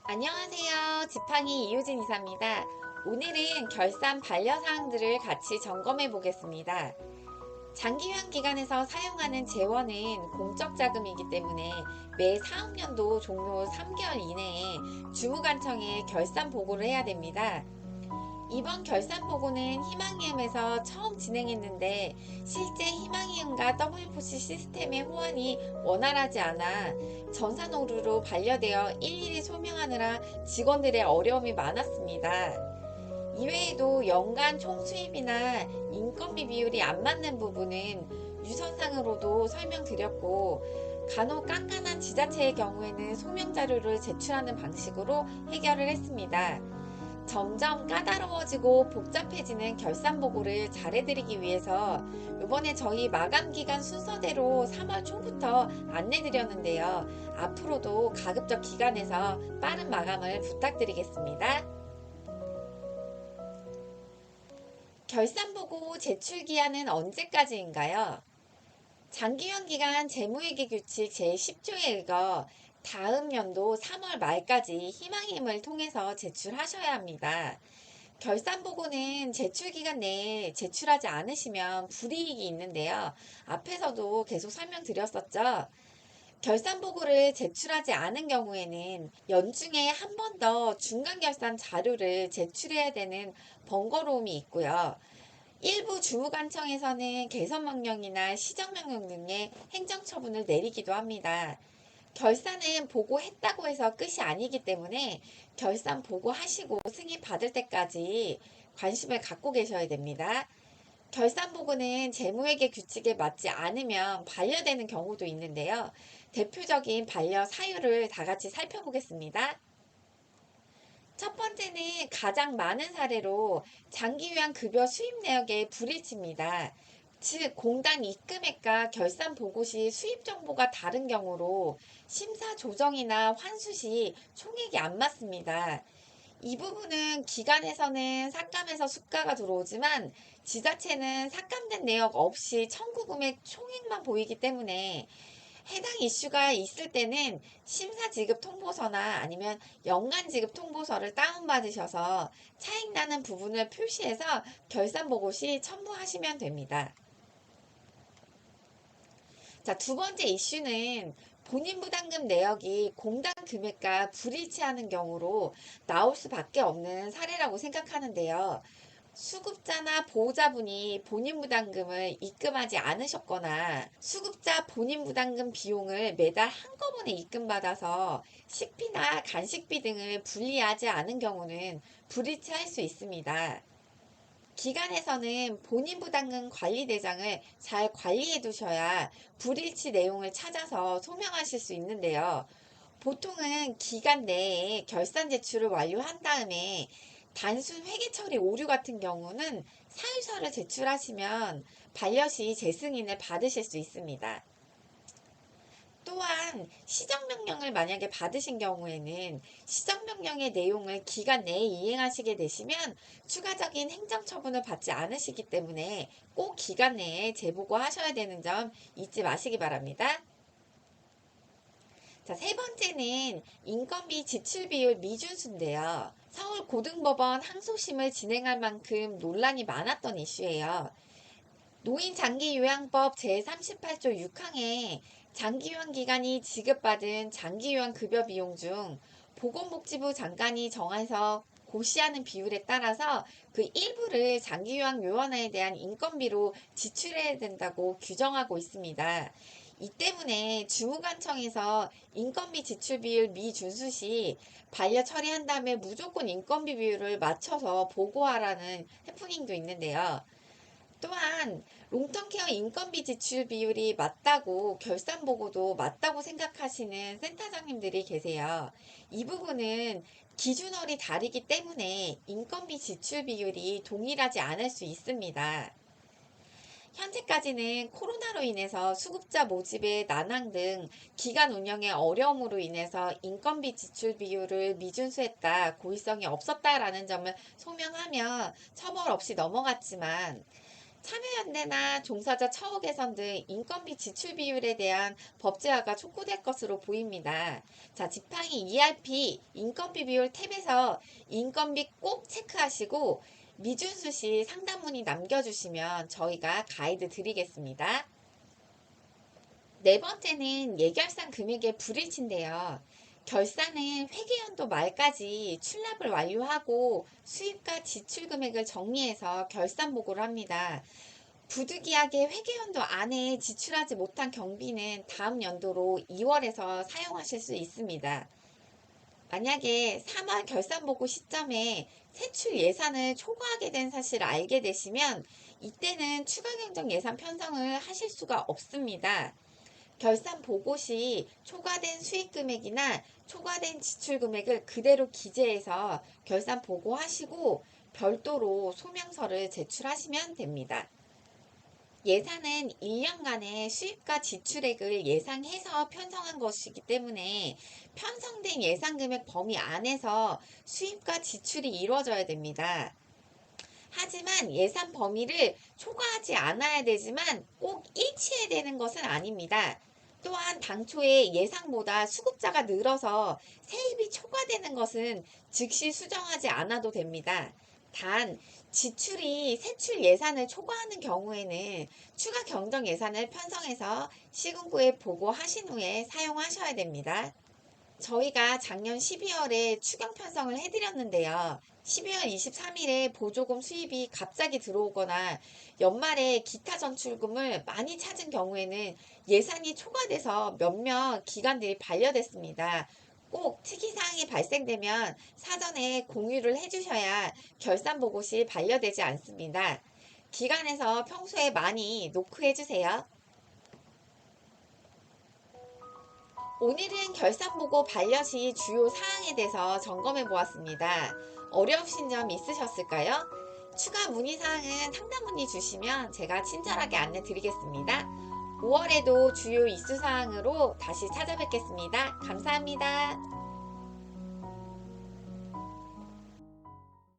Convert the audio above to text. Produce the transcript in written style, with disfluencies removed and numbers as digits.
안녕하세요. 지팡이 이효진 이사입니다. 오늘은 결산 반려사항들을 같이 점검해 보겠습니다. 장기휴양 기간에서 사용하는 재원은 공적 자금이기 때문에 매 사업연도 종료 3개월 이내에 주무관청에 결산 보고를 해야 됩니다. 이번 결산 보고는 희망이음에서 처음 진행했는데 실제 희망이음과 WFC 시스템의 호환이 원활하지 않아 전산오류로 반려되어 일일이 소명하느라 직원들의 어려움이 많았습니다. 이외에도 연간 총수입이나 인건비 비율이 안 맞는 부분은 유선상으로도 설명드렸고 간혹 깐깐한 지자체의 경우에는 소명 자료를 제출하는 방식으로 해결을 했습니다. 점점 까다로워지고 복잡해지는 결산 보고를 잘해드리기 위해서 이번에 저희 마감 기간 순서대로 3월 초부터 안내드렸는데요. 앞으로도 가급적 기간에서 빠른 마감을 부탁드리겠습니다. 결산 보고 제출 기한은 언제까지인가요? 장기휴양 기간 재무회계 규칙 제10조에 의거 다음 연도 3월 말까지 희망임을 통해서 제출하셔야 합니다. 결산 보고는 제출 기간 내에 제출하지 않으시면 불이익이 있는데요. 앞에서도 계속 설명드렸었죠. 결산 보고를 제출하지 않은 경우에는 연중에 한 번 더 중간 결산 자료를 제출해야 되는 번거로움이 있고요. 일부 주무관청에서는 개선명령이나 시정명령 등의 행정처분을 내리기도 합니다. 결산은 보고했다고 해서 끝이 아니기 때문에 결산 보고하시고 승인 받을 때까지 관심을 갖고 계셔야 됩니다. 결산 보고는 재무회계 규칙에 맞지 않으면 반려되는 경우도 있는데요. 대표적인 반려 사유를 다 같이 살펴보겠습니다. 첫 번째는 가장 많은 사례로 장기휴양 급여 수입 내역의 불일치입니다. 즉, 공단 입금액과 결산 보고 시 수입 정보가 다른 경우로 심사 조정이나 환수 시 총액이 안 맞습니다. 이 부분은 기관에서는 삭감해서 수가가 들어오지만 지자체는 삭감된 내역 없이 청구 금액 총액만 보이기 때문에 해당 이슈가 있을 때는 심사 지급 통보서나 아니면 연간 지급 통보서를 다운받으셔서 차익 나는 부분을 표시해서 결산 보고 시 첨부하시면 됩니다. 자, 두 번째 이슈는 본인 부담금 내역이 공단 금액과 불일치하는 경우로 나올 수밖에 없는 사례라고 생각하는데요. 수급자나 보호자분이 본인 부담금을 입금하지 않으셨거나 수급자 본인 부담금 비용을 매달 한꺼번에 입금받아서 식비나 간식비 등을 분리하지 않은 경우는 불일치할 수 있습니다. 기관에서는 본인 부담금 관리 대장을 잘 관리해 두셔야 불일치 내용을 찾아서 소명하실 수 있는데요. 보통은 기간 내에 결산 제출을 완료한 다음에 단순 회계 처리 오류 같은 경우는 사유서를 제출하시면 반려시 재승인을 받으실 수 있습니다. 또한 시정명령을 만약에 받으신 경우에는 시정명령의 내용을 기간 내에 이행하시게 되시면 추가적인 행정처분을 받지 않으시기 때문에 꼭 기간 내에 재보고 하셔야 되는 점 잊지 마시기 바랍니다. 자, 세 번째는 인건비 지출 비율 미준수인데요. 서울고등법원 항소심을 진행할 만큼 논란이 많았던 이슈예요. 노인장기요양법 제38조 6항에 장기요양 기간이 지급받은 장기요양 급여 비용 중 보건복지부 장관이 정해서 고시하는 비율에 따라서 그 일부를 장기요양 요원에 대한 인건비로 지출해야 된다고 규정하고 있습니다. 이 때문에 주무관청에서 인건비 지출 비율 미준수 시 반려 처리한 다음에 무조건 인건비 비율을 맞춰서 보고하라는 해프닝도 있는데요. 또한 롱텀케어 인건비 지출 비율이 맞다고 결산 보고도 맞다고 생각하시는 센터장님들이 계세요. 이 부분은 기준월이 다르기 때문에 인건비 지출 비율이 동일하지 않을 수 있습니다. 현재까지는 코로나로 인해서 수급자 모집의 난항 등 기관 운영의 어려움으로 인해서 인건비 지출 비율을 미준수했다, 고의성이 없었다라는 점을 소명하며 처벌 없이 넘어갔지만 참여연대나 종사자 처우 개선 등 인건비 지출 비율에 대한 법 제화가 촉구될 것으로 보입니다. 자, 지팡이 ERP 인건비 비율 탭에서 인건비 꼭 체크하시고 미준수 시 상담 문의 남겨주시면 저희가 가이드 드리겠습니다. 네 번째는 예결산 금액의 불일치인데요. 결산은 회계연도 말까지 출납을 완료하고 수입과 지출 금액을 정리해서 결산 보고를 합니다. 부득이하게 회계연도 안에 지출하지 못한 경비는 다음 연도로 2월에서 사용하실 수 있습니다. 만약에 3월 결산보고 시점에 세출 예산을 초과하게 된 사실을 알게 되시면 이때는 추가 경정 예산 편성을 하실 수가 없습니다. 결산 보고 시 초과된 수익 금액이나 초과된 지출 금액을 그대로 기재해서 결산 보고하시고 별도로 소명서를 제출하시면 됩니다. 예산은 1년간의 수입과 지출액을 예상해서 편성한 것이기 때문에 편성된 예산 금액 범위 안에서 수입과 지출이 이루어져야 됩니다. 하지만 예산 범위를 초과하지 않아야 되지만 꼭 일치해야 되는 것은 아닙니다. 또한 당초에 예상보다 수급자가 늘어서 세입이 초과되는 것은 즉시 수정하지 않아도 됩니다. 단 지출이 세출 예산을 초과하는 경우에는 추가 경정 예산을 편성해서 시군구에 보고하신 후에 사용하셔야 됩니다. 저희가 작년 12월에 추경 편성을 해드렸는데요. 12월 23일에 보조금 수입이 갑자기 들어오거나 연말에 기타 전출금을 많이 찾은 경우에는 예산이 초과돼서 몇몇 기관들이 반려됐습니다. 꼭 특이사항이 발생되면 사전에 공유를 해주셔야 결산 보고 시 반려되지 않습니다. 기관에서 평소에 많이 노크해주세요. 오늘은 결산보고 반려 시 주요 사항에 대해서 점검해 보았습니다. 어려우신 점 있으셨을까요? 추가 문의사항은 상담 문의 주시면 제가 친절하게 안내 드리겠습니다. 5월에도 주요 이슈사항으로 다시 찾아뵙겠습니다. 감사합니다.